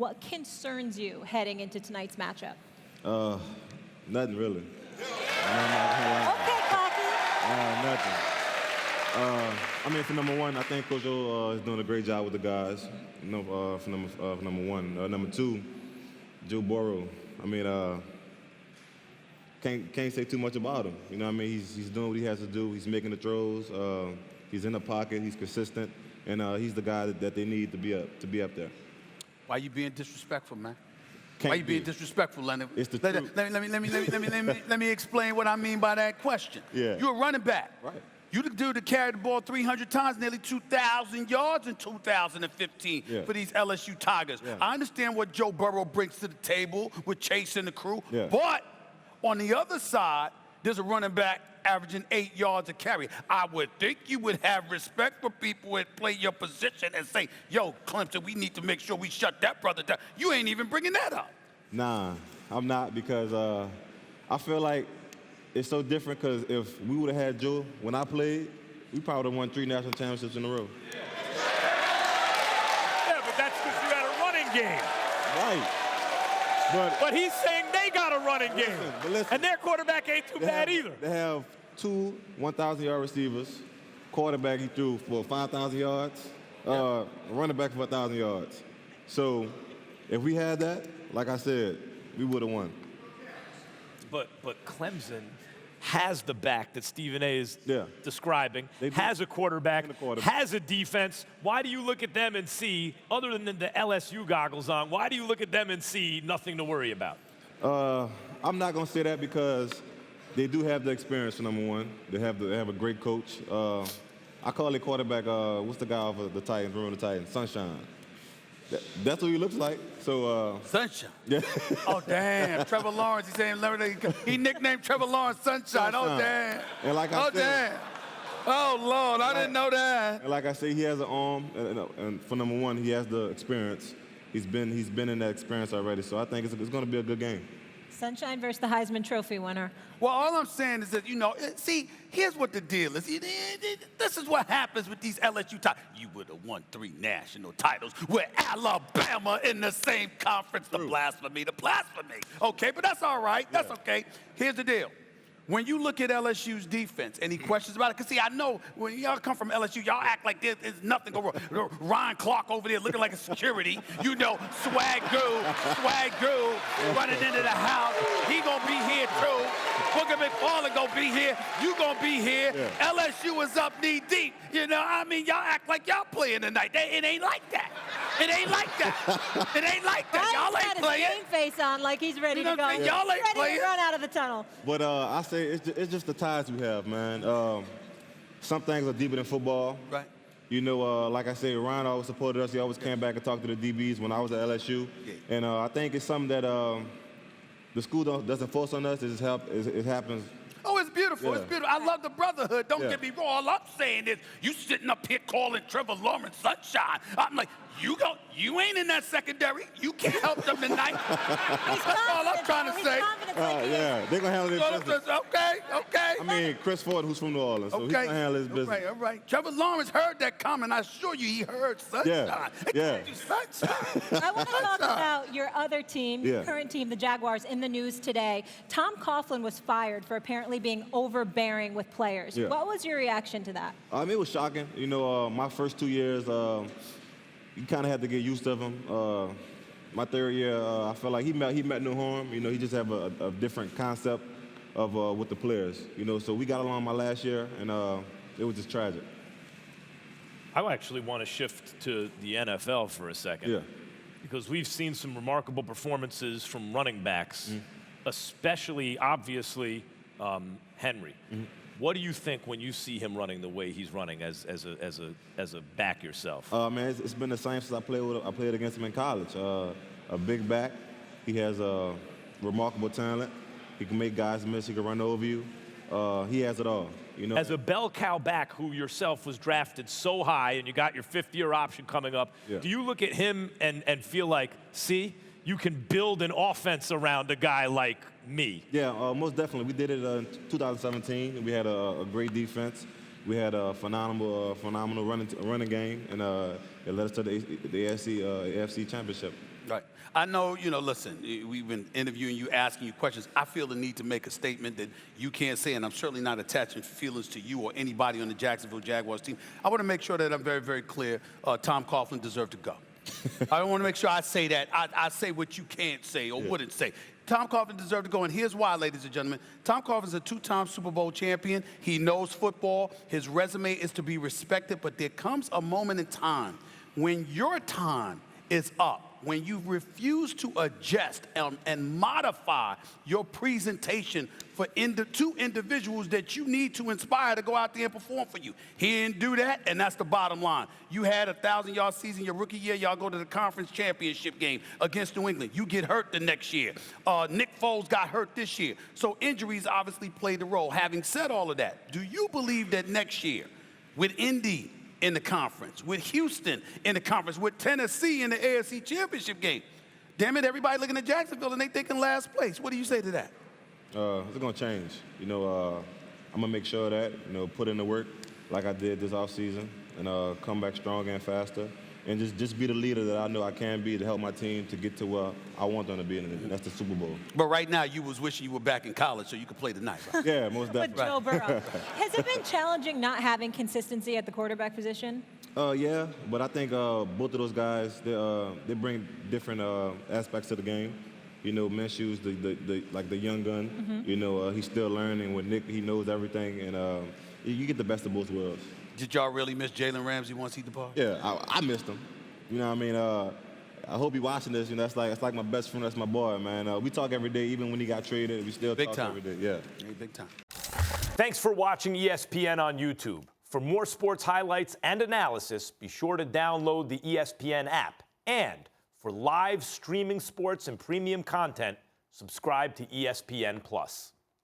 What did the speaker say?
what concerns you heading into tonight's matchup? Nothing really. Okay, Coughlin. Nothing. I mean, for number one, I think Coach O is doing a great job with the guys. You know, for number one. Number two, Joe Burrow. I mean, can't say too much about him. You know what I mean? He's doing what he has to do. He's making the throws. He's in the pocket. He's consistent, and he's the guy that they need to be up there. Why you being disrespectful, man? Can't Why you being be. disrespectful, Leonard? It's the let, truth. let me explain what I mean by that question. Yeah. You're a running back. Right. You the dude that carried the ball 300 times, nearly 2,000 yards in 2015 for these LSU Tigers. Yeah. I understand what Joe Burrow brings to the table with Chase and the crew, Yeah. but on the other side, there's a running back averaging 8 yards a carry. I would think you would have respect for people that play your position and say, yo, Clemson, we need to make sure we shut that brother down. You ain't even bringing that up. Nah, I'm not, because I feel like it's so different, because if we would have had Joe when I played, we probably would have won 3 national championships in a row. Yeah, but that's because you had a running game. Right. But he's saying they got a running game. Listen, And their quarterback ain't too bad either. They have 2 1,000-yard receivers. Quarterback, he threw for 5,000 yards. Running back for 1,000 yards. So if we had that, like I said, we would have won. But Clemson has the back that Stephen A. is describing, They do. has a quarterback, has a defense. Why do you look at them and see, other than the LSU goggles on, why do you look at them and see nothing to worry about? I'm not going to say that, because they do have the experience, for number one. They have a great coach. I call their quarterback, what's the guy off of the Titans, ruining the Titans? Sunshine. That's what he looks like. So Sunshine. Yeah. Oh, damn. Trevor Lawrence, he nicknamed Trevor Lawrence Sunshine. Oh, damn. And like I said, damn. Oh, Lord, I didn't know that. And like I say, he has an arm, and for number one, he has the experience. He's been in that experience already, so I think it's going to be a good game. Sunshine versus the Heisman Trophy winner. Well, all I'm saying is that, see, here's what the deal is. This is what happens with these LSU titles. You would have won 3 national titles with Alabama in the same conference. The blasphemy. Okay, but that's all right. That's okay. Here's the deal. When you look at LSU's defense, any questions about it? Because, see, I know when y'all come from LSU, y'all act like there's nothing going wrong. Ryan Clark over there looking like a security. Swag Goo running into the house. He going to be here, too. Booker McFarland going to be here. You going to be here. Yeah. LSU is up knee deep. Y'all act like y'all playing tonight. It ain't like that. It ain't like that. It ain't like that. Y'all ain't playing. Ryan's got his game face on like he's ready to go. Y'all ain't ready playing. to run out of the tunnel. But I say it's just the ties we have, man. Some things are deeper than football. Right. Like I said, Ryan always supported us. He always came back and talked to the DBs when I was at LSU. Yeah. And I think it's something that the school doesn't force on us. It happens. Oh, it's beautiful. Yeah. It's beautiful. I love the brotherhood. Don't get me wrong. All I'm saying is you sitting up here calling Trevor Lawrence Sunshine. I'm like, you ain't in that secondary. You can't help them tonight. That's all I'm trying to say. Yeah, they're going to handle their business. Okay. I mean, Chris Ford, who's from New Orleans, so he's going to handle his business. All right. Trevor Lawrence heard that comment. I assure you he heard Sunshine. Yeah. Sunshine. I want to talk about your other team, your current team, the Jaguars, in the news today. Tom Coughlin was fired for apparently being overbearing with players. Yeah. What was your reaction to that? I mean, it was shocking. My first 2 years, you kind of had to get used to him. My third year, I felt like he met no harm. He just have a different concept of with the players. So we got along my last year, and it was just tragic. I actually want to shift to the NFL for a second. Yeah. Because we've seen some remarkable performances from running backs, especially, obviously, Henry. What do you think when you see him running the way he's running as a back yourself? Man, it's been the same since I played against him in college. A big back. He has a remarkable talent. He can make guys miss. He can run over you. He has it all. As a bell cow back who yourself was drafted so high and you got your 5th-year option coming up, do you look at him and feel like, see, you can build an offense around a guy like me? Yeah, most definitely. We did it in 2017. We had a great defense. We had a phenomenal running game, and it led us to the AFC championship. Right. I know, listen, we've been interviewing you, asking you questions. I feel the need to make a statement that you can't say, and I'm certainly not attaching feelings to you or anybody on the Jacksonville Jaguars team. I want to make sure that I'm very, very clear. Tom Coughlin deserved to go. I want to make sure I say that. I say what you can't say or wouldn't say. Tom Coughlin deserved to go, and here's why, ladies and gentlemen. Tom Coughlin is a two-time Super Bowl champion. He knows football. His resume is to be respected, but there comes a moment in time when your time is up, when you refuse to adjust and modify your presentation for two individuals that you need to inspire to go out there and perform for you. He didn't do that, and that's the bottom line. You had a 1,000-yard season your rookie year. Y'all go to the conference championship game against New England. You get hurt the next year. Nick Foles got hurt this year. So injuries obviously played a role. Having said all of that, do you believe that next year, with Indy in the conference, with Houston in the conference, with Tennessee in the AFC Championship game, damn it, everybody looking at Jacksonville and they thinking last place. What do you say to that? It's going to change. I'm going to make sure that, put in the work like I did this offseason and come back stronger and faster and just be the leader that I know I can be to help my team to get to where I want them to be, and that's the Super Bowl. But right now, you was wishing you were back in college so you could play tonight, right? Yeah, most definitely. With Joe Burrow. Has it been challenging not having consistency at the quarterback position? Yeah, but I think both of those guys, they bring different aspects to the game. Minshew's the young gun. He's still learning. With Nick, he knows everything, and you get the best of both worlds. Did y'all really miss Jalen Ramsey once he departed? Yeah, I missed him. You know what I mean? I hope he's watching this. That's like my best friend. That's my boy, man. We talk every day, even when he got traded. We still talk every day. Yeah. Hey, big time. Thanks for watching ESPN on YouTube. For more sports highlights and analysis, be sure to download the ESPN app. And for live streaming sports and premium content, subscribe to ESPN+.